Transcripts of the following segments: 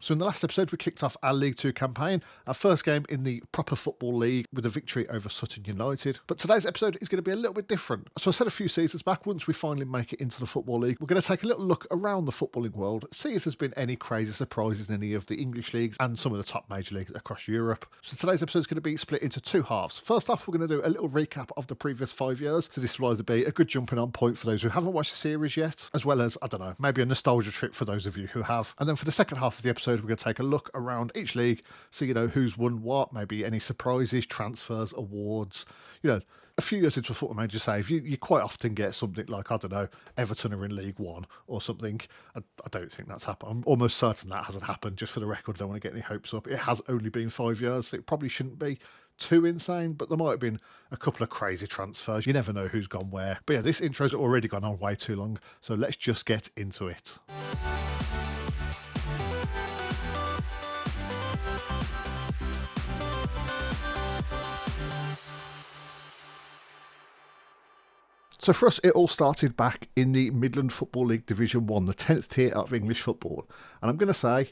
So in the last episode, we kicked off our League 2 campaign, our first game in the proper football league with a victory over Sutton United. But today's episode is going to be a little bit different. So I said a few seasons back, once we finally make it into the Football League, we're going to take a little look around the footballing world, see if there's been any crazy surprises in any of the English leagues and some of the top major leagues across Europe. So today's episode is going to be split into two halves. First off, we're going to do a little recap of the previous 5 years. So this will either be a good jumping on point for those who haven't watched the series yet, as well as, I don't know, maybe a nostalgia trip for those of you who have. And then for the second half of the episode, we're going to take a look around each league, so who's won what, maybe any surprises, transfers, awards. A few years into a Football Manager save, you quite often get something like, I don't know, Everton are in League One or something. I don't think that's happened. I'm almost certain that hasn't happened. Just for the record, I don't want to get any hopes up. It has only been 5 years, so it probably shouldn't be too insane, but there might have been a couple of crazy transfers. You never know who's gone where. But yeah, this intro's already gone on way too long, so let's just get into it. So for us, it all started back in the Midland Football League Division 1, the 10th tier of English football. And I'm going to say,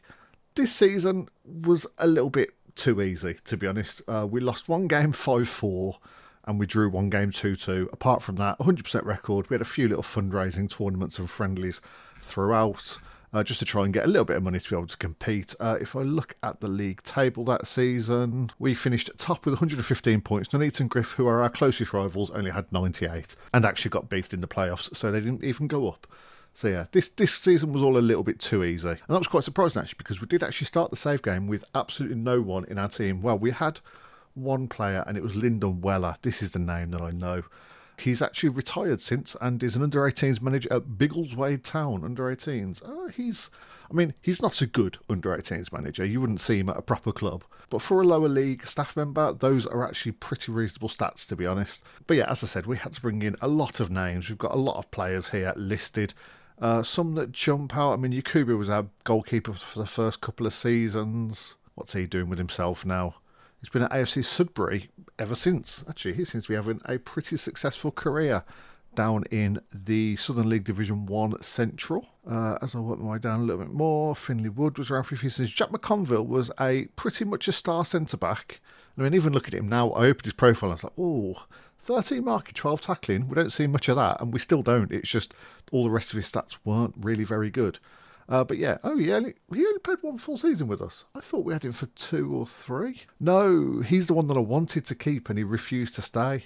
this season was a little bit too easy, to be honest. We lost one game 5-4 and we drew one game 2-2. Apart from that, 100% record. We had a few little fundraising tournaments and friendlies throughout, just to try and get a little bit of money to be able to compete. If I look at the league table that season, we finished top with 115 points. Nuneaton Griff, who are our closest rivals, only had 98 and actually got beaten in the playoffs, so they didn't even go up. So yeah, this season was all a little bit too easy. And that was quite surprising actually, because we did actually start the save game with absolutely no one in our team. Well, we had one player and it was Lyndon Weller. This is the name that I know. He's actually retired since and is an under-18s manager at Biggleswade Town under-18s. He's not a good under-18s manager. You wouldn't see him at a proper club. But for a lower league staff member, those are actually pretty reasonable stats, to be honest. But yeah, as I said, we had to bring in a lot of names. We've got a lot of players here listed. Some that jump out. Yakubu was our goalkeeper for the first couple of seasons. What's he doing with himself now? He's been at AFC Sudbury ever since. Actually, he seems to be having a pretty successful career down in the Southern League Division 1 Central. As I work my way down a little bit more, Finley Wood was around for a few seasons. Jack McConville was pretty much a star centre-back. Even looking at him now, I opened his profile and I was like, 13 marking, 12 tackling. We don't see much of that, and we still don't. It's just all the rest of his stats weren't really very good. But yeah, he only played one full season with us. I thought we had him for 2 or 3. No, he's the one that I wanted to keep and he refused to stay.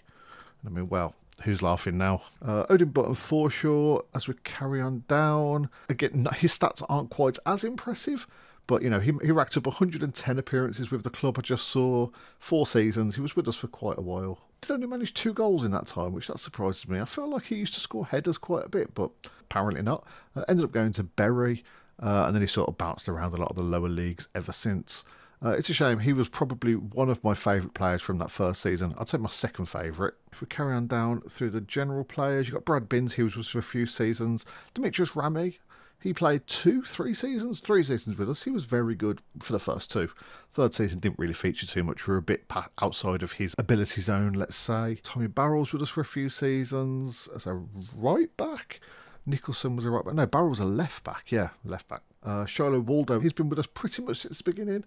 Who's laughing now? Odin Button Forshaw, as we carry on down. Again, his stats aren't quite as impressive, but he racked up 110 appearances with the club. I just saw 4 seasons. He was with us for quite a while. Did only manage 2 goals in that time, which that surprises me. I felt like he used to score headers quite a bit, but apparently not. Ended up going to Bury, and then he sort of bounced around a lot of the lower leagues ever since. It's a shame. He was probably one of my favourite players from that first season. I'd say my second favourite. If we carry on down through the general players, you've got Brad Binns, he was with us for a few seasons. Demetrius Rami, he played 3 seasons with us. He was very good for the first 2. Third season didn't really feature too much. We were a bit outside of his ability zone, let's say. Tommy Barrow's with us for a few seasons as a right back. Nicholson was a right back. No, Barrow was a left back. Yeah, left back. Shiloh Waldo, he's been with us pretty much since the beginning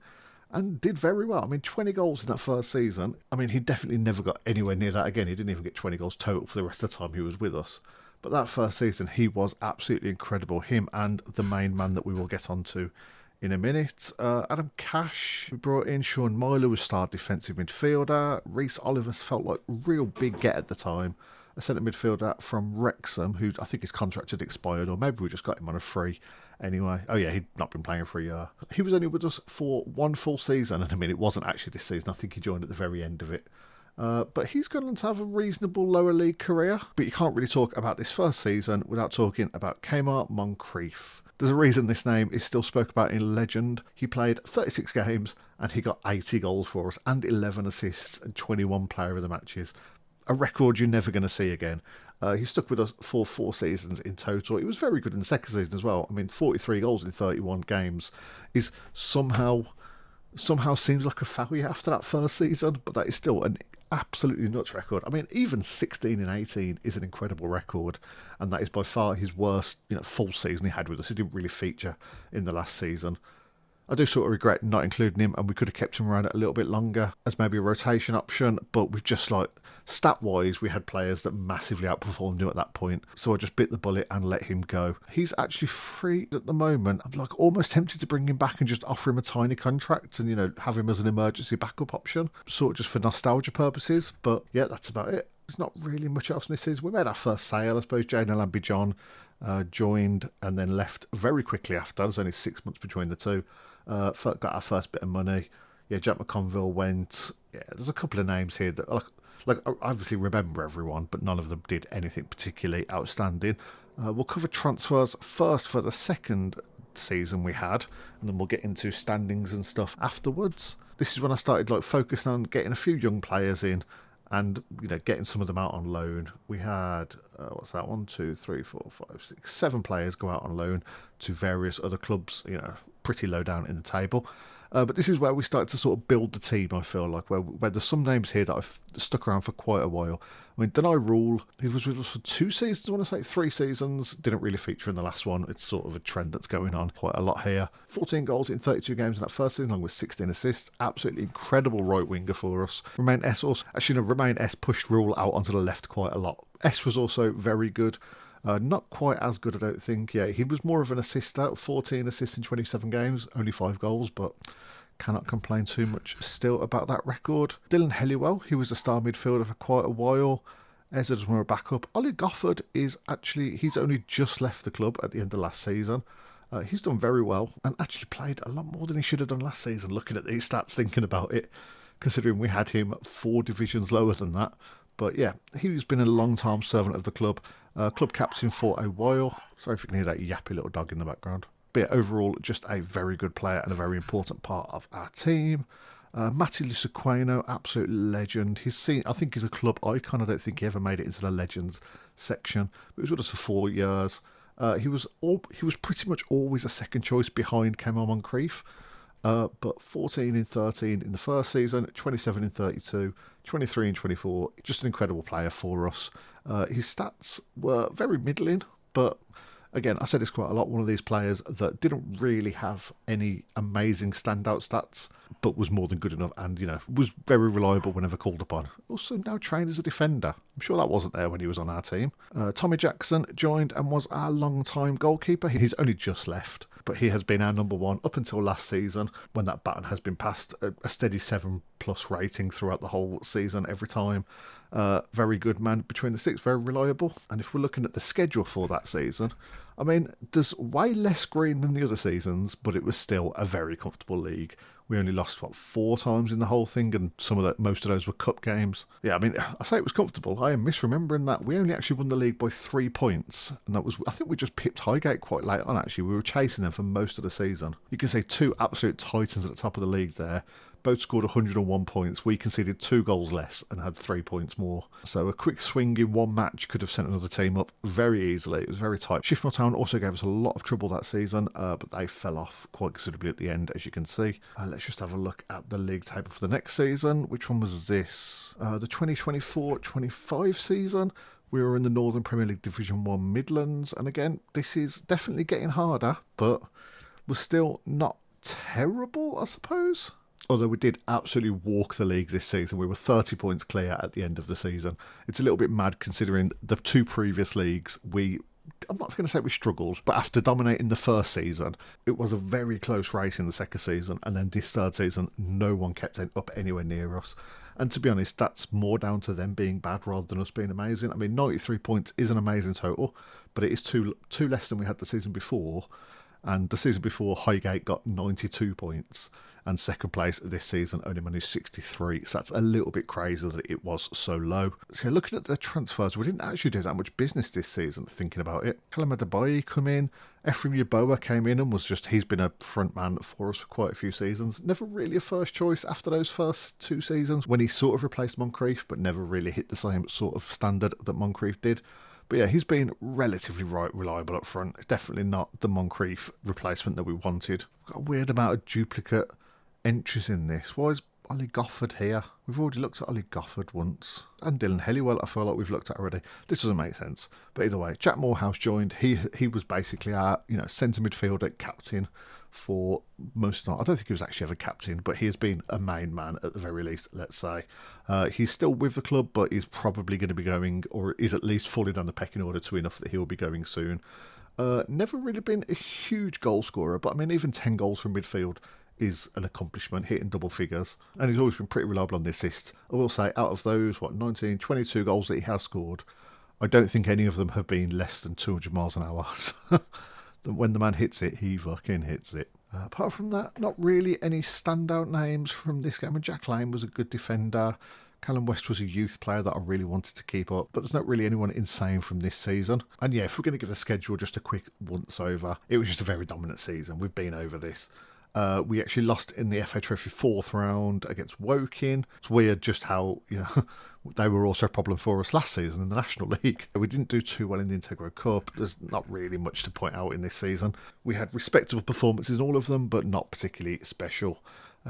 and did very well. 20 goals in that first season. He definitely never got anywhere near that again. He didn't even get 20 goals total for the rest of the time he was with us. But that first season, he was absolutely incredible. Him and the main man that we will get onto in a minute. Adam Cash, we brought in. Sean Myler was star defensive midfielder. Reece Olivers felt like a real big get at the time. A centre midfielder from Wrexham, who I think his contract had expired, or maybe we just got him on a free anyway. Oh yeah, he'd not been playing for a year. He was only with us for 1 full season, and it wasn't actually this season. I think he joined at the very end of it. But he's going to have a reasonable lower league career. But you can't really talk about this first season without talking about Kmart Moncrief. There's a reason this name is still spoke about in legend. He played 36 games and he got 80 goals for us and 11 assists and 21 player of the matches. A record you're never going to see again. He stuck with us for 4 seasons in total. He was very good in the second season as well. 43 goals in 31 games is somehow seems like a failure after that first season, but that is still an absolutely nuts record. Even 16 and 18 is an incredible record, and that is by far his worst full season he had with us. He didn't really feature in the last season. I do sort of regret not including him, and we could have kept him around a little bit longer as maybe a rotation option, but we've just like, stat-wise, we had players that massively outperformed him at that point, so I just bit the bullet and let him go. He's actually free at the moment. I'm like almost tempted to bring him back and just offer him a tiny contract and, you know, have him as an emergency backup option, sort of just for nostalgia purposes, but yeah, that's about it. There's not really much else misses. We made our first sale, I suppose. Jane Lamby John joined and then left very quickly after. There's only 6 months between the two. Got our first bit of money. Yeah, Jack McConville went. Yeah, there's a couple of names here that like I obviously remember everyone, but none of them did anything particularly outstanding. We'll cover transfers first for the second season we had, and then we'll get into standings and stuff afterwards. This is when I started like focusing on getting a few young players in, and, you know, getting some of them out on loan. We had, what's that, 1, 2, 3, 4, 5, 6, 7 players go out on loan to various other clubs, you know, pretty low down in the table. But this is where we started to sort of build the team, I feel like, where there's some names here that I've stuck around for quite a while. I mean, Denai Rule, he was with us for 2 seasons, I want to say 3 seasons, didn't really feature in the last one. It's sort of a trend that's going on quite a lot here. 14 goals in 32 games in that first season, along with 16 assists. Absolutely incredible right winger for us. Romain S also, actually, no, Romain S pushed Rule out onto the left quite a lot. S was also very good. Not quite as good, I don't think. Yeah, he was more of an assister. 14 assists in 27 games, only 5 goals, but cannot complain too much still about that record. Dylan Helliwell, he was a star midfielder for quite a while. Ezra's more a backup. Ollie Gofford is actually, he's only just left the club at the end of last season. He's done very well and actually played a lot more than he should have done last season, looking at these stats, thinking about it, considering we had him 4 divisions lower than that. But yeah, he's been a long-time servant of the club. Club captain for a while. Sorry if you can hear that yappy little dog in the background. But yeah, overall, just a very good player and a very important part of our team. Matty Lusuqueno, absolute legend. I think he's a club icon. I don't think he ever made it into the legends section. But he was with us for 4 years. He was pretty much always a second choice behind Kemal Moncrief. But 14 in 13 in the first season, 27 in 32, 23 in 24. Just an incredible player for us. His stats were very middling, but again, I said this quite a lot, one of these players that didn't really have any amazing standout stats, but was more than good enough and, you know, was very reliable whenever called upon. Also now trained as a defender. I'm sure that wasn't there when he was on our team. Tommy Jackson joined and was our long-time goalkeeper. He's only just left, but he has been our number 1 up until last season, when that baton has been passed. A steady 7+ rating throughout the whole season every time. Very good man between the six, very reliable. And if we're looking at the schedule for that season, I mean, there's way less green than the other seasons, but it was still a very comfortable league. We only lost, 4 times in the whole thing, and most of those were cup games. Yeah, I mean, I say it was comfortable. I am misremembering that. We only actually won the league by 3 points, and that was, I think we just pipped Highgate quite late on, actually. We were chasing them for most of the season. You can say 2 absolute titans at the top of the league there. Both scored 101 points. We conceded 2 goals less and had 3 points more. So a quick swing in one match could have sent another team up very easily. It was very tight. Shifnal Town also gave us a lot of trouble that season, but they fell off quite considerably at the end, as you can see. Let's just have a look at the league table for the next season. Which one was this? The 2024-25 season. We were in the Northern Premier League Division 1 Midlands. And again, this is definitely getting harder, but we're still not terrible, I suppose. Although we did absolutely walk the league this season. We were 30 points clear at the end of the season. It's a little bit mad considering the 2 previous leagues, I'm not going to say we struggled, but after dominating the first season, it was a very close race in the second season. And then this third season, no one kept up anywhere near us. And to be honest, that's more down to them being bad rather than us being amazing. I mean, 93 points is an amazing total, but it is two less than we had the season before. And the season before, Highgate got 92 points. And second place this season only managed 63. So that's a little bit crazy that it was so low. So looking at the transfers, we didn't actually do that much business this season, thinking about it. Callum Adebayo come in. Ephraim Yeboah came in and he's been a front man for us for quite a few seasons. Never really a first choice after those first 2 seasons, when he sort of replaced Moncrief, but never really hit the same sort of standard that Moncrief did. But yeah, he's been relatively reliable up front. Definitely not the Moncrief replacement that we wanted. We've got a weird amount of duplicate entries in this. Ollie Gofford here. We've already looked at Ollie Gofford once. And Dylan Helliwell, I feel like we've looked at already. This doesn't make sense. But either way, Jack Morehouse joined. He was basically our centre midfielder captain for most of the time. I don't think he was actually ever captain, but he has been a main man at the very least, let's say. He's still with the club, but he's probably going to be going, or is at least falling down the pecking order to enough that he'll be going soon. Never really been a huge goal scorer, but I mean, even 10 goals from midfield is an accomplishment, hitting double figures. And he's always been pretty reliable on the assists. I will say, out of those, 22 goals that he has scored, I don't think any of them have been less than 200 miles an hour. When the man hits it, he fucking hits it. Apart from that, not really any standout names from this game. Jack Lane was a good defender. Callum West was a youth player that I really wanted to keep up, but there's not really anyone insane from this season. And yeah, if we're going to give the schedule just a quick once over, it was just a very dominant season. We've been over this. We actually lost in the FA Trophy 4th round against Woking. It's weird just how, they were also a problem for us last season in the National League. We didn't do too well in the Integro Cup. There's not really much to point out in this season. We had respectable performances in all of them, but not particularly special.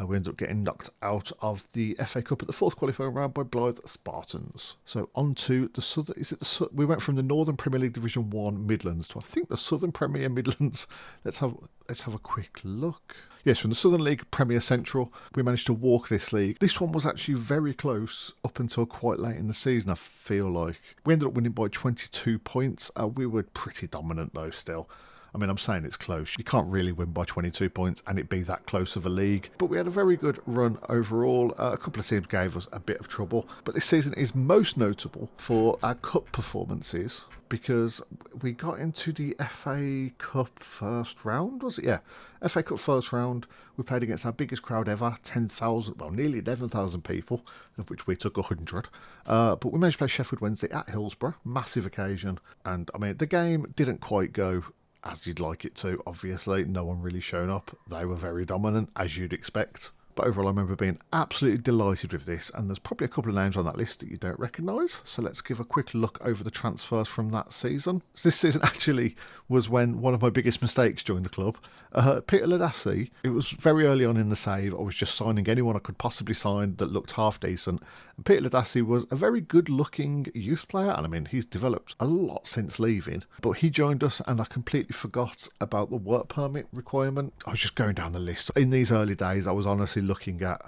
We ended up getting knocked out of the FA Cup at the 4th qualifying round by Blythe Spartans. So on to the Southern. We went from the Northern Premier League Division 1 Midlands to I think the Southern Premier Midlands. Let's have a quick look. Yes, from the Southern League Premier Central, we managed to walk this league. This one was actually very close up until quite late in the season, I feel like. We ended up winning by 22 points. We were pretty dominant though still. I mean, I'm saying it's close. You can't really win by 22 points and it be that close of a league. But we had a very good run overall. A couple of teams gave us a bit of trouble. But this season is most notable for our cup performances because we got into the FA Cup first round, was it? Yeah, FA Cup first round. We played against our biggest crowd ever, 10,000, well, nearly 11,000 people, of which we took 100. But we managed to play Sheffield Wednesday at Hillsborough. Massive occasion. And, I mean, the game didn't quite go as you'd like it to, obviously. No one really shown up. They were very dominant, as you'd expect. But overall, I remember being absolutely delighted with this, and there's probably a couple of names on that list that you don't recognise. So let's give a quick look over the transfers from that season. So this season actually was when one of my biggest mistakes joined the club. Peter Ladassi, it was very early on in the save. I was just signing anyone I could possibly sign that looked half decent. And Peter Ladassi was a very good-looking youth player, and I mean, he's developed a lot since leaving. But he joined us, and I completely forgot about the work permit requirement. I was just going down the list. In these early days, I was honestly looking at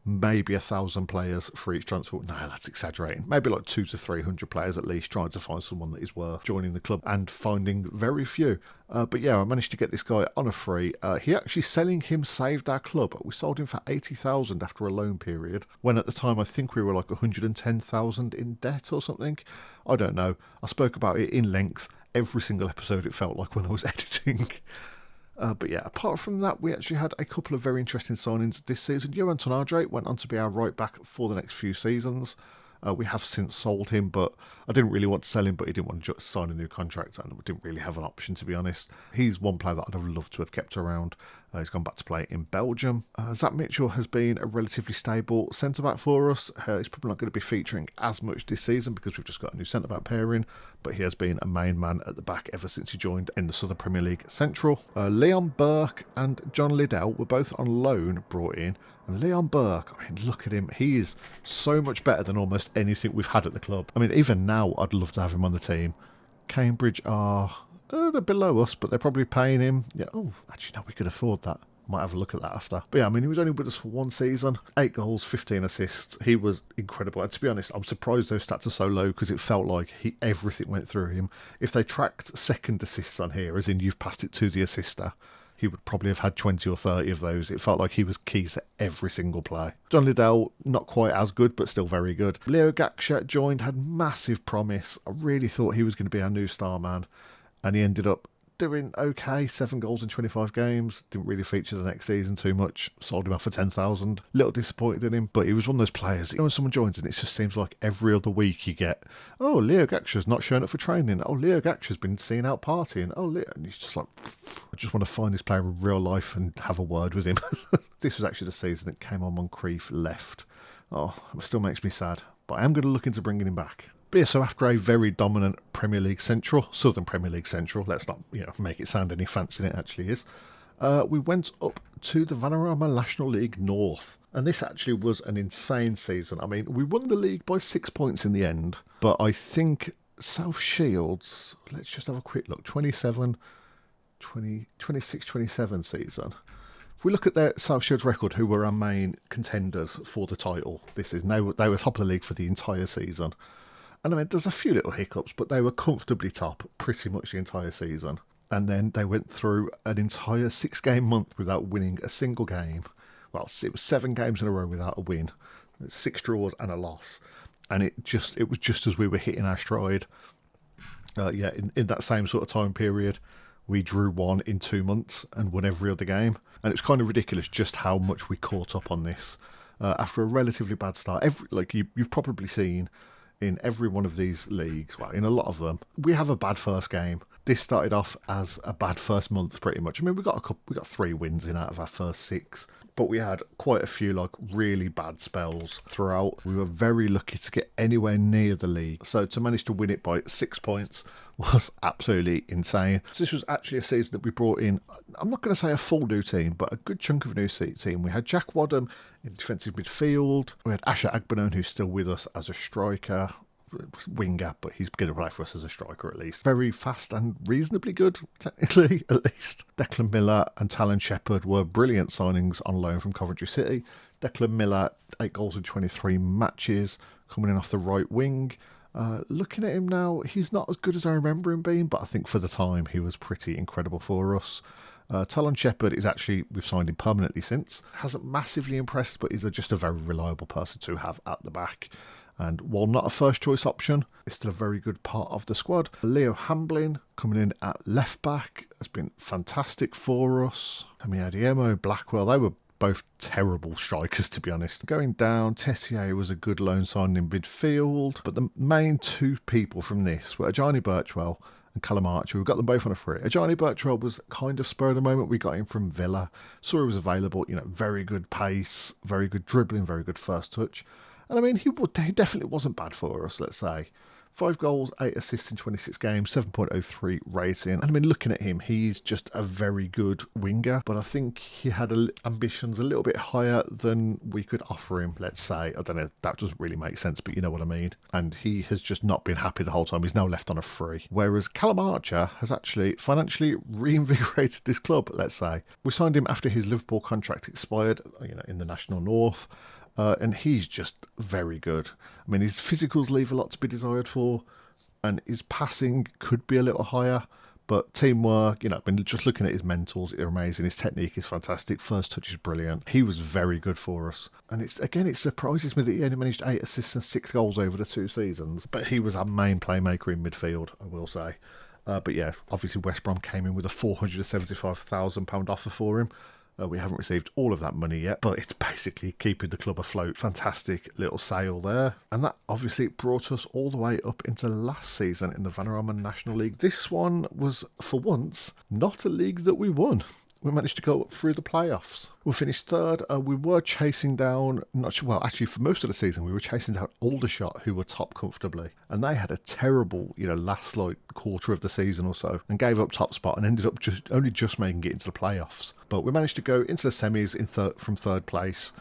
maybe 1,000 players for each transfer. No, that's exaggerating. Maybe like 200 to 300 players at least, trying to find someone that is worth joining the club and finding very few. But yeah, I managed to get this guy on a free. He actually selling him saved our club. We sold him for 80,000 after a loan period, when at the time I think we were like 110,000 in debt or something. I don't know. I spoke about it in length every single episode, it felt like, when I was editing. But yeah, apart from that, we actually had a couple of very interesting signings this season. Johan Tonadre went on to be our right back for the next few seasons. We have since sold him, but I didn't really want to sell him, but he didn't want to sign a new contract, and we didn't really have an option, to be honest. He's one player that I'd have loved to have kept around. He's gone back to play in Belgium. Zach Mitchell has been a relatively stable centre-back for us. He's probably not going to be featuring as much this season because we've just got a new centre-back pairing, but he has been a main man at the back ever since he joined in the Southern Premier League Central. Leon Burke and John Liddell were both on loan brought in. And Leon Burke, I mean, look at him. He is so much better than almost anything we've had at the club. I mean, even now, I'd love to have him on the team. Cambridge are... they're below us, but they're probably paying him. Yeah. Oh, actually, no, we could afford that. Might have a look at that after. But yeah, I mean, he was only with us for one season. 8 goals, 15 assists. He was incredible. And to be honest, I'm surprised those stats are so low because it felt like everything went through him. If they tracked second assists on here, as in you've passed it to the assister, he would probably have had 20 or 30 of those. It felt like he was key to every single play. John Liddell, not quite as good, but still very good. Leo Gaksha joined, had massive promise. I really thought he was going to be our new star man. And he ended up doing okay, 7 goals in 25 games. Didn't really feature the next season too much. Sold him off for 10,000. Little disappointed in him, but he was one of those players, when someone joins and it just seems like every other week you get, oh, Leo Gaksha's not showing up for training. Oh, Leo Gaksha's been seen out partying. Oh, Leo. And he's just like, I just want to find this player in real life and have a word with him. This was actually the season that came on Moncrief left. Oh, it still makes me sad, but I am going to look into bringing him back. But yeah, so after a very dominant Premier League Central, Southern Premier League Central, let's not make it sound any fancier than it actually is, we went up to the Vanarama National League North. And this actually was an insane season. I mean, we won the league by 6 points in the end. But I think South Shields, let's just have a quick look, 26, 27 season. If we look at their South Shields record, who were our main contenders for the title this season, they were top of the league for the entire season. And I mean, there's a few little hiccups, but they were comfortably top pretty much the entire season. And then they went through an entire 6-game month without winning a single game. Well, it was 7 games in a row without a win, 6 draws and a loss. And it was just as we were hitting our stride. In that same sort of time period, we drew 1 in 2 months and won every other game. And it's kind of ridiculous just how much we caught up on this. After a relatively bad start, you've probably seen in every one of these leagues, well, in a lot of them, we have a bad first game. This started off as a bad first month, pretty much. I mean, we got 3 wins in out of our first 6, but we had quite a few really bad spells throughout. We were very lucky to get anywhere near the league, so to manage to win it by 6 points was absolutely insane. So this was actually a season that we brought in, I'm not going to say a full new team, but a good chunk of a new team. We had Jack Wadham in defensive midfield. We had Asher Agbanon, who's still with us as a striker, winger, but he's going to play for us as a striker at least. Very fast and reasonably good, technically, at least. Declan Miller and Talon Shepherd were brilliant signings on loan from Coventry City. Declan Miller, 8 goals in 23 matches, coming in off the right wing. Looking at him now, he's not as good as I remember him being, but I think for the time he was pretty incredible for us. Talon Shepherd we've signed him permanently since. Hasn't massively impressed, but he's just a very reliable person to have at the back. And while not a first choice option, it's still a very good part of the squad. Leo Hamblin coming in at left back has been fantastic for us. Adiemo, Blackwell, they were both terrible strikers, to be honest. Going down, Tessier was a good loan signing in midfield. But the main 2 people from this were Ajani Birchwell and Callum Archer. We got them both on a free. Ajani Birchwell was kind of spur of the moment. We got him from Villa. Saw he was available, very good pace, very good dribbling, very good first touch. And I mean, he definitely wasn't bad for us, let's say. 5 goals, 8 assists in 26 games, 7.03 rating. And I mean, looking at him, he's just a very good winger. But I think he had ambitions a little bit higher than we could offer him, let's say. I don't know, that doesn't really make sense, but you know what I mean. And he has just not been happy the whole time. He's now left on a free. Whereas Callum Archer has actually financially reinvigorated this club, let's say. We signed him after his Liverpool contract expired, in the National North. And he's just very good. I mean, his physicals leave a lot to be desired for, and his passing could be a little higher, but teamwork, I mean, just looking at his mentals, they're amazing. His technique is fantastic. First touch is brilliant. He was very good for us. And it surprises me that he only managed 8 assists and 6 goals over the 2 seasons, but he was our main playmaker in midfield, I will say. But yeah, obviously West Brom came in with a £475,000 offer for him. We haven't received all of that money yet, but it's basically keeping the club afloat. Fantastic little sale there. And that obviously brought us all the way up into last season in the Vanarama National League. This one was, for once, not a league that we won. We managed to go up through the playoffs. We finished 3rd. We were chasing down, actually for most of the season, we were chasing down Aldershot, who were top comfortably. And they had a terrible, last quarter of the season or so, and gave up top spot and ended up only just making it into the playoffs. But we managed to go into the semis from 3rd place.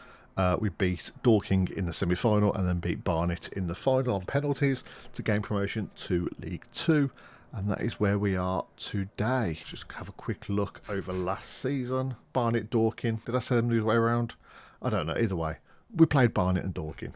We beat Dorking in the semi-final and then beat Barnet in the final on penalties to gain promotion to League 2. And that is where we are today. Just have a quick look over last season. Barnet, Dorking. Did I say them the other way around? I don't know. Either way, we played Barnet and Dorking.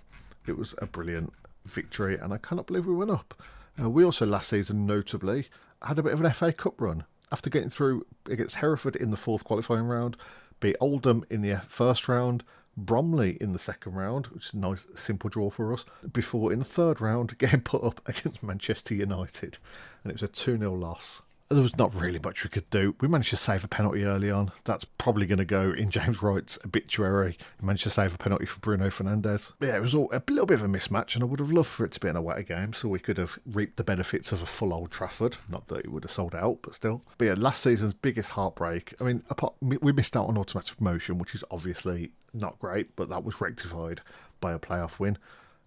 It was a brilliant victory, and I cannot believe we went up. We also last season, notably, had a bit of an FA Cup run. After getting through against Hereford in the 4th qualifying round, beat Oldham in the first round, Bromley in the second round, which is a nice simple draw for us, before in the 3rd round getting put up against Manchester United, and it was a 2-0 loss. There was not really much we could do. We managed to save a penalty early on. That's probably going to go in James Wright's obituary. He managed to save a penalty for Bruno Fernandes. But yeah, it was all a little bit of a mismatch, and I would have loved for it to be an away game so we could have reaped the benefits of a full Old Trafford. Not that it would have sold out, but still. But yeah, last season's biggest heartbreak. I mean, we missed out on automatic promotion, which is obviously not great, but that was rectified by a playoff win.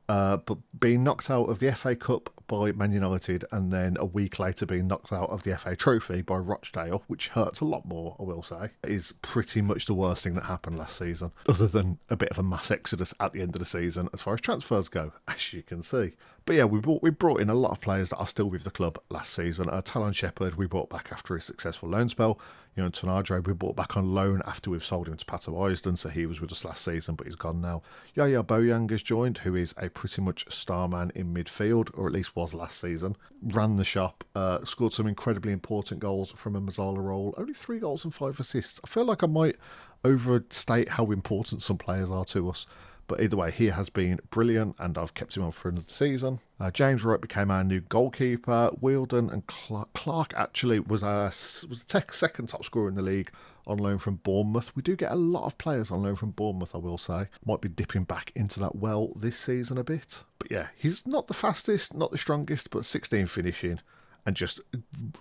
But being knocked out of the FA Cup by Man United and then a week later being knocked out of the FA Trophy by Rochdale, which hurts a lot more, I will say, is pretty much the worst thing that happened last season, other than a bit of a mass exodus at the end of the season as far as transfers go, as you can see. But yeah, we brought in a lot of players that are still with the club last season. Talon Shepherd we brought back after his successful loan spell. You know, Tonadre we brought back on loan after we've sold him to Pato Wisden, so he was with us last season, but he's gone now. Yaya Boyang has joined, who is a pretty much star man in midfield, or at least was last season. Ran the shop, scored some incredibly important goals from a Mazzala role. Only 3 goals and 5 assists. I feel like I might overstate how important some players are to us. But either way, he has been brilliant, and I've kept him on for another season. James Wright became our new goalkeeper. Wheeldon and Clark actually was the second top scorer in the league on loan from Bournemouth. We do get a lot of players on loan from Bournemouth, I will say. Might be dipping back into that well this season a bit. But yeah, he's not the fastest, not the strongest, but 16 finishing. And just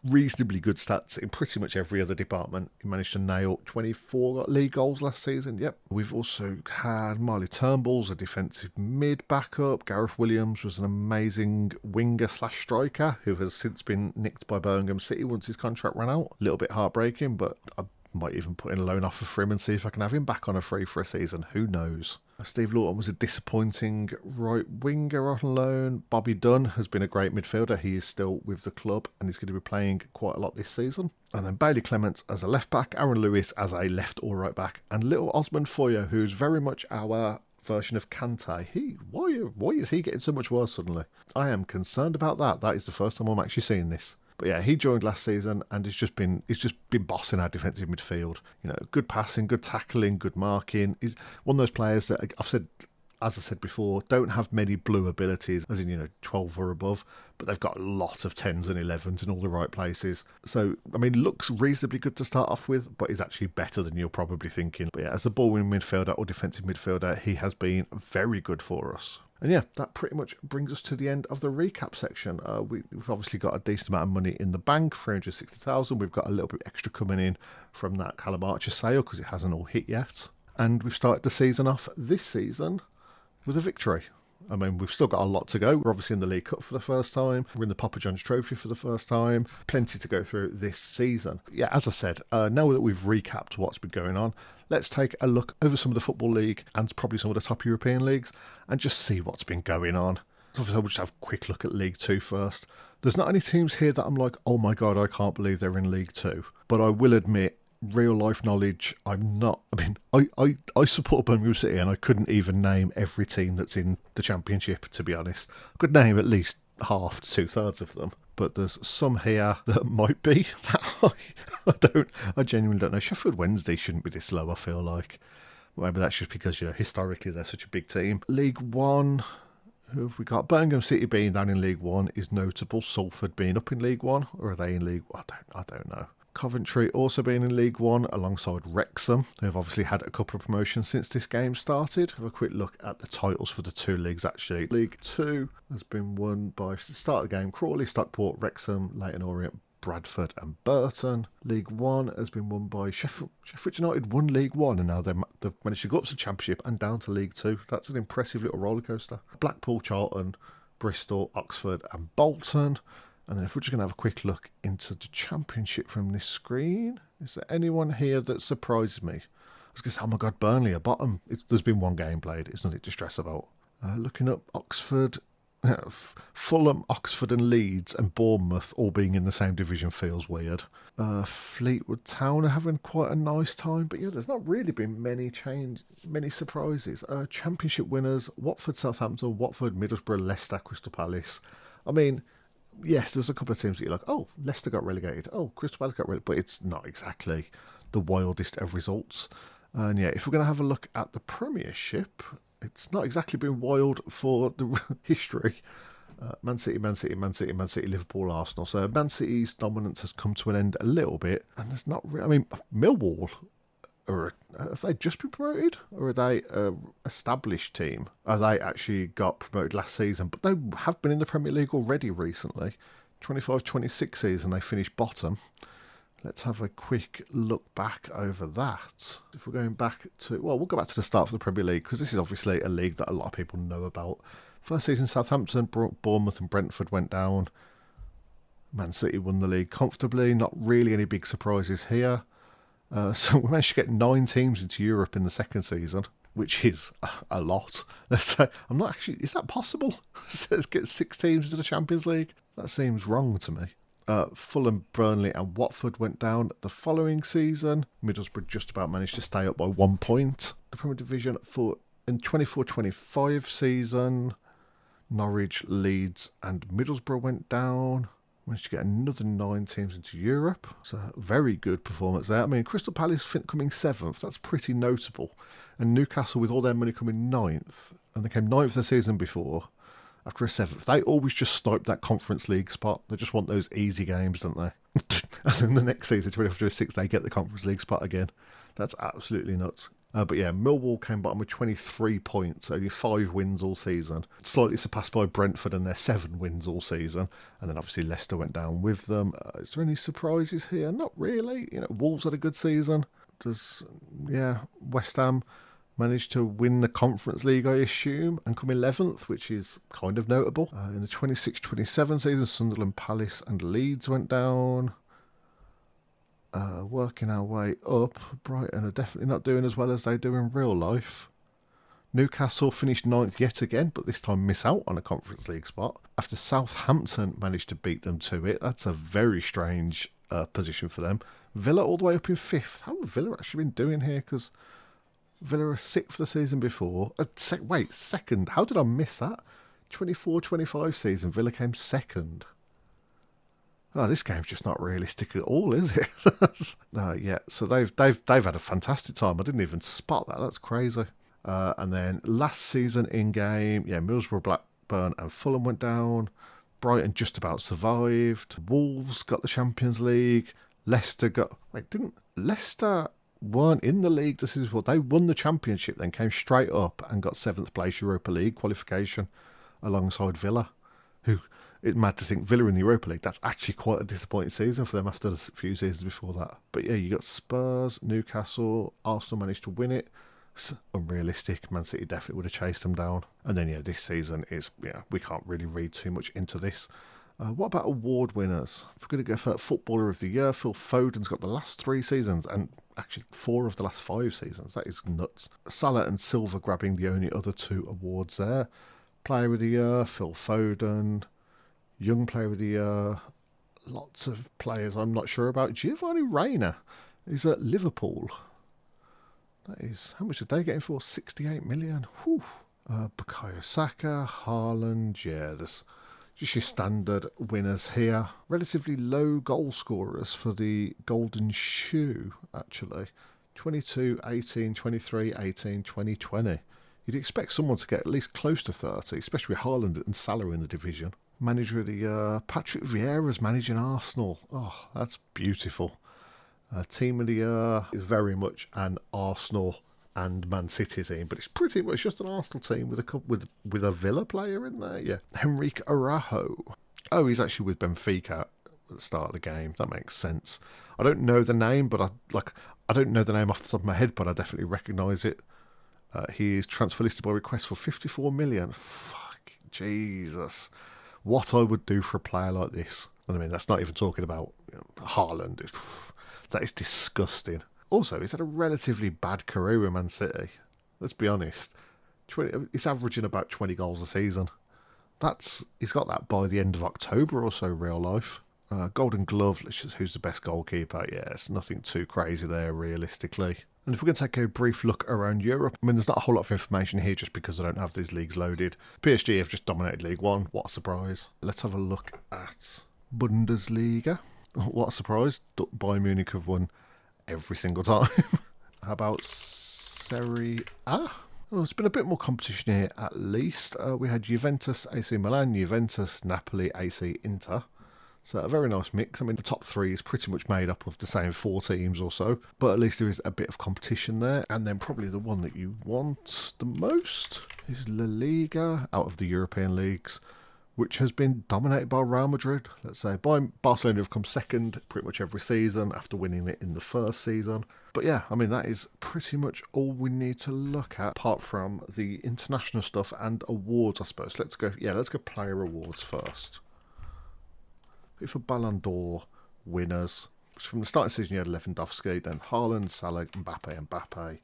reasonably good stats in pretty much every other department. He managed to nail 24 league goals last season. Yep. We've also had Marley Turnbull's a defensive mid backup. Gareth Williams was an amazing winger/striker who has since been nicked by Birmingham City once his contract ran out. A little bit heartbreaking, but I might even put in a loan offer for him and see if I can have him back on a free for a season. Who knows? Steve Lawton was a disappointing right winger on loan. Bobby Dunn has been a great midfielder. He is still with the club and he's going to be playing quite a lot this season. And then Bailey Clements as a left back, Aaron Lewis as a left or right back, and little Osmond Foyer, who's very much our version of Kante. Why is he getting so much worse suddenly? I am concerned about that. That is the first time I'm actually seeing this. But yeah, he joined last season and he's just been bossing our defensive midfield. You know, good passing, good tackling, good marking. He's one of those players that as I said before, don't have many blue abilities, as in, 12 or above, but they've got a lot of 10s and 11s in all the right places. So, I mean, looks reasonably good to start off with, but is actually better than you're probably thinking. But yeah, as a ball-winning midfielder or defensive midfielder, he has been very good for us. And yeah, that pretty much brings us to the end of the recap section. We've obviously got a decent amount of money in the bank, 360,000. We've got a little bit extra coming in from that Callum Archer sale because it hasn't all hit yet. And we've started the season off this season with a victory. I mean, we've still got a lot to go. We're obviously in the League Cup for the first time. We're in the Papa John's Trophy for the first time. Plenty to go through this season. Yeah, as I said, now that we've recapped what's been going on, let's take a look over some of the Football League and probably some of the top European leagues and just see what's been going on. So obviously, we'll just have a quick look at League 2 first. There's not any teams here that I'm like, oh my God, I can't believe they're in League 2. But I will admit, real life knowledge, I support Birmingham City and I couldn't even name every team that's in the Championship, to be honest. I could name at least half to 2/3 of them, but there's some here that might be that high. I genuinely don't know. Sheffield Wednesday shouldn't be this low, I feel like. Maybe that's just because, historically they're such a big team. League 1, who have we got? Birmingham City being down in League 1 is notable. Salford being up in League 1, or are they in League 1? I don't know. Coventry also being in League 1 alongside Wrexham. They've obviously had a couple of promotions since this game started. Have a quick look at the titles for the two leagues actually. League 2 has been won by, to start the game, Crawley, Stockport, Wrexham, Leyton Orient, Bradford and Burton. League 1 has been won by Sheffield United. Won League 1 and now they've managed to go up to the Championship and down to League 2. That's an impressive little rollercoaster. Blackpool, Charlton, Bristol, Oxford and Bolton. And then if we're just going to have a quick look into the Championship from this screen, is there anyone here that surprises me? I was going to say, oh my God, Burnley are bottom. There's been one game played. It's nothing to stress about. Looking up Oxford, Fulham, Oxford and Leeds and Bournemouth all being in the same division feels weird. Fleetwood Town are having quite a nice time. But yeah, there's not really been many surprises. Championship winners, Watford, Southampton, Watford, Middlesbrough, Leicester, Crystal Palace. I mean, yes, there's a couple of teams that you're like, oh, Leicester got relegated. Oh, Crystal Palace got relegated. But it's not exactly the wildest of results. And yeah, if we're going to have a look at the Premiership, it's not exactly been wild for the history. Man City, Liverpool, Arsenal. So Man City's dominance has come to an end a little bit. And there's not really, I mean, Millwall, have they just been promoted? Or are they an established team? They actually got promoted last season, but they have been in the Premier League already recently. 25-26 season, they finished bottom. Let's have a quick look back over that. If we're going back to, well, we'll go back to the start of the Premier League, because this is obviously a league that a lot of people know about. First season, Southampton, Bournemouth and Brentford went down. Man City won the league comfortably. Not really any big surprises here. So we managed to get 9 teams into Europe in the second season, which is a lot. I'm not actually... Is that possible? Let's get 6 teams into the Champions League? That seems wrong to me. Fulham, Burnley and Watford went down the following season. Middlesbrough just about managed to stay up by 1 point. The Premier Division in 24-25 season, Norwich, Leeds and Middlesbrough went down. Managed to get another 9 teams into Europe. So very good performance there. I mean, Crystal Palace coming 7th. That's pretty notable. And Newcastle, with all their money, coming 9th. And they came 9th the season before. After a 7th. They always just snipe that Conference League spot. They just want those easy games, don't they? And then the next season, 2026, they get the Conference League spot again. That's absolutely nuts. But yeah, Millwall came bottom with 23 points, only 5 wins all season. Slightly surpassed by Brentford and their 7 wins all season. And then obviously Leicester went down with them. Is there any surprises here? Not really. Wolves had a good season. West Ham managed to win the Conference League, I assume, and come 11th, which is kind of notable. In the 26-27 season, Sunderland, Palace and Leeds went down. Working our way up, Brighton are definitely not doing as well as they do in real life. Newcastle finished 9th yet again, but this time miss out on a Conference League spot after Southampton managed to beat them to it. That's a very strange position for them. Villa all the way up in 5th. How have Villa actually been doing here? Because Villa are 6th the season before. Second. How did I miss that? 24-25 season, Villa came 2nd. Oh, this game's just not realistic at all, is it? So they've had a fantastic time. I didn't even spot that. That's crazy. And then last season in game, Middlesbrough, Blackburn and Fulham went down. Brighton just about survived. Wolves got the Champions League. Leicester weren't in the league this season before. They won the Championship, then came straight up and got 7th place Europa League qualification alongside Villa, who... It's mad to think Villa in the Europa League. That's actually quite a disappointing season for them after the few seasons before that. But yeah, you got Spurs, Newcastle, Arsenal managed to win it. It's unrealistic. Man City definitely would have chased them down. And then this season is, we can't really read too much into this. What about award winners? If we're going to go for Footballer of the Year, Phil Foden's got the last 3 seasons and actually 4 of the last 5 seasons. That is nuts. Salah and Silva grabbing the only other 2 awards there. Player of the Year, Phil Foden. Young Player of the Year, lots of players I'm not sure about. Giovanni Reina is at Liverpool. That is, how much are they getting for? 68 million. Whew. Bukayo Saka, Haaland, there's just your standard winners here. Relatively low goal scorers for the Golden Shoe, actually. 22, 18, 23, 18, 20, 20. You'd expect someone to get at least close to 30, especially with Haaland and Salah in the division. Manager of the Year, Patrick Vieira's managing Arsenal. Oh, that's beautiful. Team of the Year is very much an Arsenal and Man City team, but it's pretty much just an Arsenal team with a Villa player in there. Yeah, Henrique Araujo. Oh, he's actually with Benfica at the start of the game. That makes sense. I don't know the name, but I don't know the name off the top of my head, but I definitely recognise it. He is transfer listed by request for 54 million. Fuck, Jesus. What I would do for a player like this. And I mean, that's not even talking about Haaland. That is disgusting. Also, he's had a relatively bad career with Man City. Let's be honest. He's averaging about 20 goals a season. He's got that by the end of October or so, real life. Golden Glove, who's the best goalkeeper? Yeah, it's nothing too crazy there, realistically. And if we're going to take a brief look around Europe, I mean, there's not a whole lot of information here just because I don't have these leagues loaded. PSG have just dominated League One. What a surprise. Let's have a look at Bundesliga. What a surprise. Bayern Munich have won every single time. How about Serie A? Well, it's been a bit more competition here at least. We had Juventus, AC Milan, Juventus, Napoli, AC Inter. So a very nice mix. I mean, the top 3 is pretty much made up of the same 4 teams or so, but at least there is a bit of competition there. And then probably the one that you want the most is La Liga, out of the European leagues, which has been dominated by Real Madrid. Let's say Barcelona have come second pretty much every season after winning it in the first season. But yeah, I mean, that is pretty much all we need to look at, apart from the international stuff and awards, I suppose. Let's go player awards first. For Ballon d'Or winners, from the start of the season you had Lewandowski, then Haaland, Salah, Mbappe.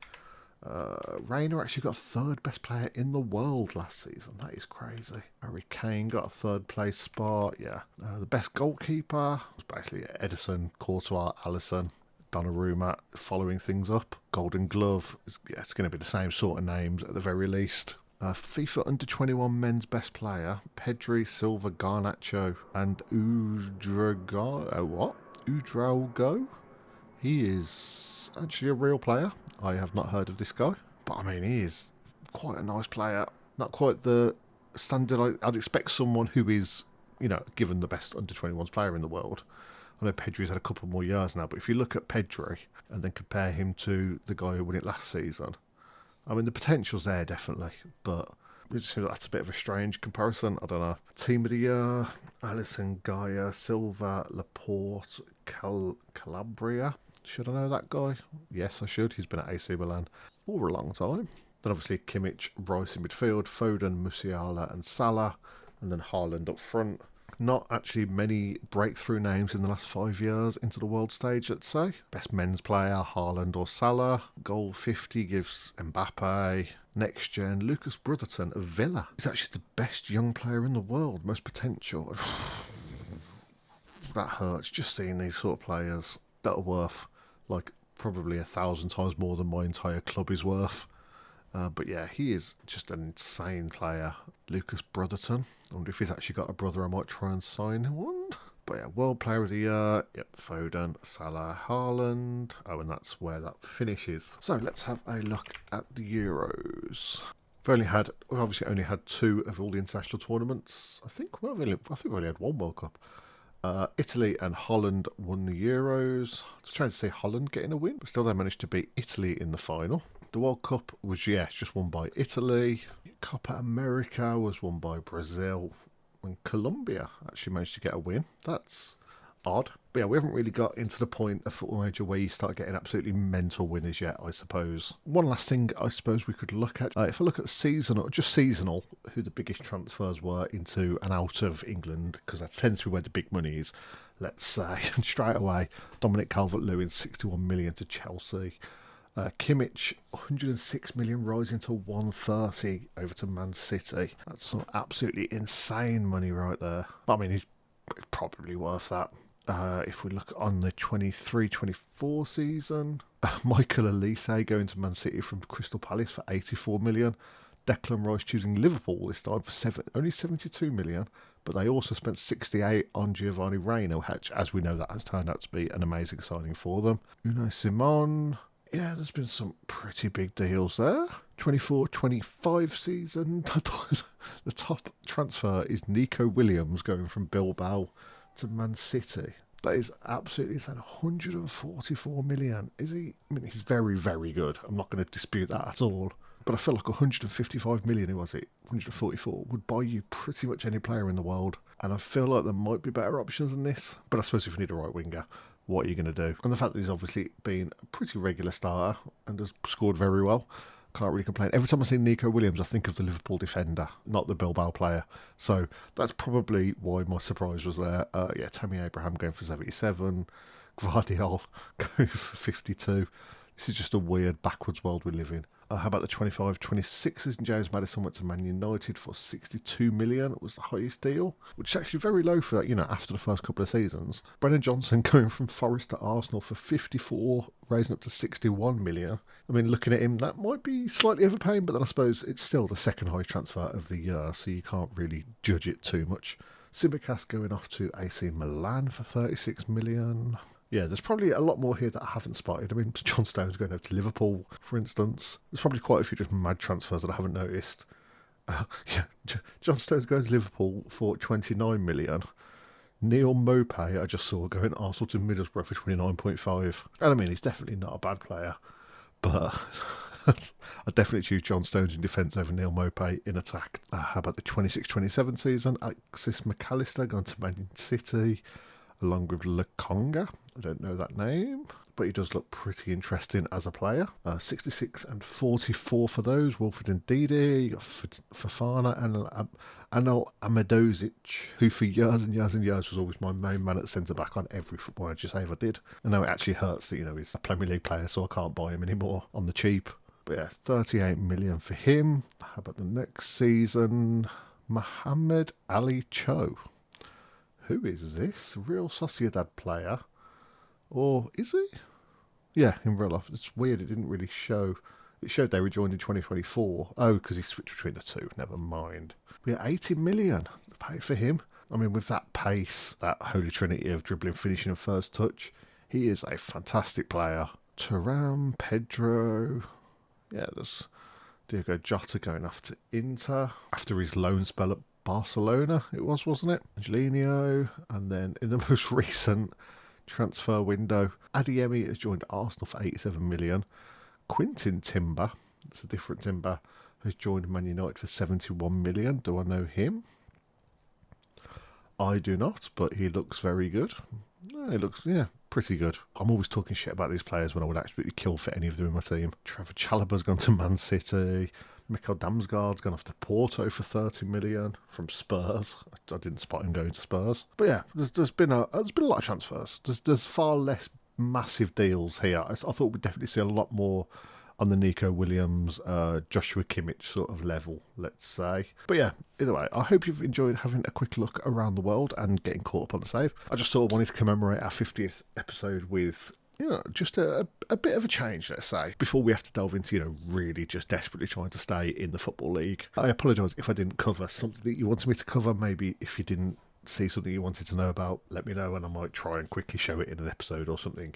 Reina actually got third best player in the world last season. That is crazy. Harry Kane got a third place spot. Yeah. The best goalkeeper was basically Edison, Courtois, Alisson, Donnarumma following things up. Golden Glove, it's going to be the same sort of names at the very least. FIFA Under 21 men's best player, Pedri, Silva, Garnacho, and Udraogo. He is actually a real player. I have not heard of this guy, but I mean, he is quite a nice player. Not quite the standard I'd expect someone who is, given the best Under 21s player in the world. I know Pedri's had a couple more years now, but if you look at Pedri and then compare him to the guy who won it last season, I mean, the potential's there, definitely, but it just seems like that's a bit of a strange comparison. I don't know. Team of the year, Alisson, Gaia, Silva, Laporte, Calabria. Should I know that guy? Yes, I should. He's been at AC Milan for a long time. Then obviously Kimmich, Rice in midfield, Foden, Musiala and Salah, and then Haaland up front. Not actually many breakthrough names in the last 5 years into the world stage, let's say. Best men's player, Haaland or Salah. Goal 50 gives Mbappe. Next gen, Lucas Brotherton of Villa. He's actually the best young player in the world, most potential. That hurts, just seeing these sort of players that are worth like probably 1,000 times more than my entire club is worth. But yeah, he is just an insane player. Lucas Brotherton. I wonder if he's actually got a brother. I might try and sign one. But yeah, World Player of the Year. Yep, Foden, Salah, Haaland. Oh, and that's where that finishes. So let's have a look at the Euros. We've obviously only had 2 of all the international tournaments. I think we've only had 1 World Cup. Italy and Holland won the Euros. I was trying to say Holland getting a win, but still they managed to beat Italy in the final. The World Cup was, just won by Italy. Copa America was won by Brazil. And Colombia actually managed to get a win. That's odd. But yeah, we haven't really got into the point of Football Manager where you start getting absolutely mental winners yet, I suppose. One last thing I suppose we could look at. If I look at seasonal, who the biggest transfers were into and out of England, because that tends to be where the big money is. Let's say, straight away, Dominic Calvert-Lewin, 61 million to Chelsea. Kimmich, 106 million rising to 130 over to Man City. That's some absolutely insane money right there. But I mean, he's probably worth that. If we look on the 23-24 season, Michael Elise going to Man City from Crystal Palace for 84 million. Declan Rice choosing Liverpool this time for only 72 million. But they also spent 68 on Giovanni Reina, which, as we know, that has turned out to be an amazing signing for them. Unai Simon. Yeah, there's been some pretty big deals there. 24-25 season. The top transfer is Nico Williams going from Bilbao to Man City. That is absolutely insane. 144 million. Is he? I mean, he's very, very good. I'm not going to dispute that at all. But I feel like 155 million, who was it? 144 would buy you pretty much any player in the world. And I feel like there might be better options than this. But I suppose if you need a right winger, what are you going to do? And the fact that he's obviously been a pretty regular starter and has scored very well, can't really complain. Every time I see Nico Williams, I think of the Liverpool defender, not the Bilbao player. So that's probably why my surprise was there. Tammy Abraham going for 77, Gvardiol going for 52. This is just a weird backwards world we live in. How about the 25-26 season? James Maddison went to Man United for 62 million. It was the highest deal, which is actually very low for that, after the first couple of seasons. Brennan Johnson going from Forest to Arsenal for 54, raising up to 61 million. I mean, looking at him, that might be slightly overpaying, but then I suppose it's still the second highest transfer of the year, so you can't really judge it too much. Tsimikas going off to AC Milan for 36 million. Yeah, there's probably a lot more here that I haven't spotted. I mean, John Stones going over to Liverpool, for instance. There's probably quite a few just mad transfers that I haven't noticed. John Stones going to Liverpool for 29 million. Neil Maupay, I just saw going Arsenal to Middlesbrough for 29.5. And I mean, he's definitely not a bad player. But I'd definitely choose John Stones in defence over Neil Maupay in attack. How about the 26-27 season? Alexis McAllister going to Man City, along with Lukonga. I don't know that name. but he does look pretty interesting as a player. 66 and 44 for those. Wilfred and Didi. You got Fafana and Anel Amadozic, who for years and years and years was always my main man at centre-back on every football manager save I did. I know it actually hurts that, he's a Premier League player, so I can't buy him anymore on the cheap. But yeah, 38 million for him. How about the next season? Mohamed Ali Cho. Who is this? Real Sociedad player? Or is he? Yeah, in real life. It's weird, it didn't really show. It showed they were joined in 2024. Oh, because he switched between the two. Never mind. But yeah, 80 million to pay for him. I mean, with that pace, that holy trinity of dribbling, finishing and first touch, he is a fantastic player. Thuram, Pedro. Yeah, there's Diogo Jota going off to Inter after his loan spell at Barcelona, it was, wasn't it? Angelino, and then in the most recent transfer window, Adeyemi has joined Arsenal for 87 million. Quintin Timber, it's a different Timber, has joined Man United for 71 million. Do I know him? I do not, but he looks very good. He looks, pretty good. I'm always talking shit about these players when I would absolutely kill for any of them in my team. Trevor Chalobah's gone to Man City. Mikkel Damsgaard's gone off to Porto for 30 million from Spurs. I didn't spot him going to Spurs. But yeah, there's been a lot of transfers. There's far less massive deals here. I thought we'd definitely see a lot more on the Nico Williams, Joshua Kimmich sort of level, let's say. But yeah, either way, I hope you've enjoyed having a quick look around the world and getting caught up on the save. I just sort of wanted to commemorate our 50th episode with, just a bit of a change, let's say, before we have to delve into, really just desperately trying to stay in the Football League. I apologise if I didn't cover something that you wanted me to cover. Maybe if you didn't see something you wanted to know about, let me know and I might try and quickly show it in an episode or something.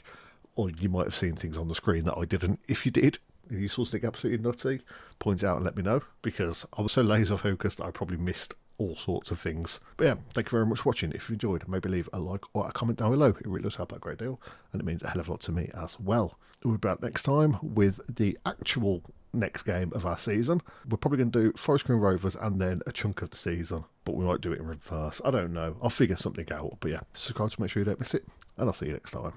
Or you might have seen things on the screen that I didn't. If you did, if you saw something absolutely nutty, point it out and let me know, because I was so laser focused that I probably missed all sorts of things. But yeah, thank you very much for watching. If you enjoyed, maybe leave a like or a comment down below. It really does help out a great deal, and it means a hell of a lot to me as well. We'll be back next time with the actual next game of our season. We're probably going to do Forest Green Rovers and then a chunk of the season, but we might do it in reverse. I don't know. I'll figure something out. But yeah, subscribe to make sure you don't miss it, and I'll see you next time.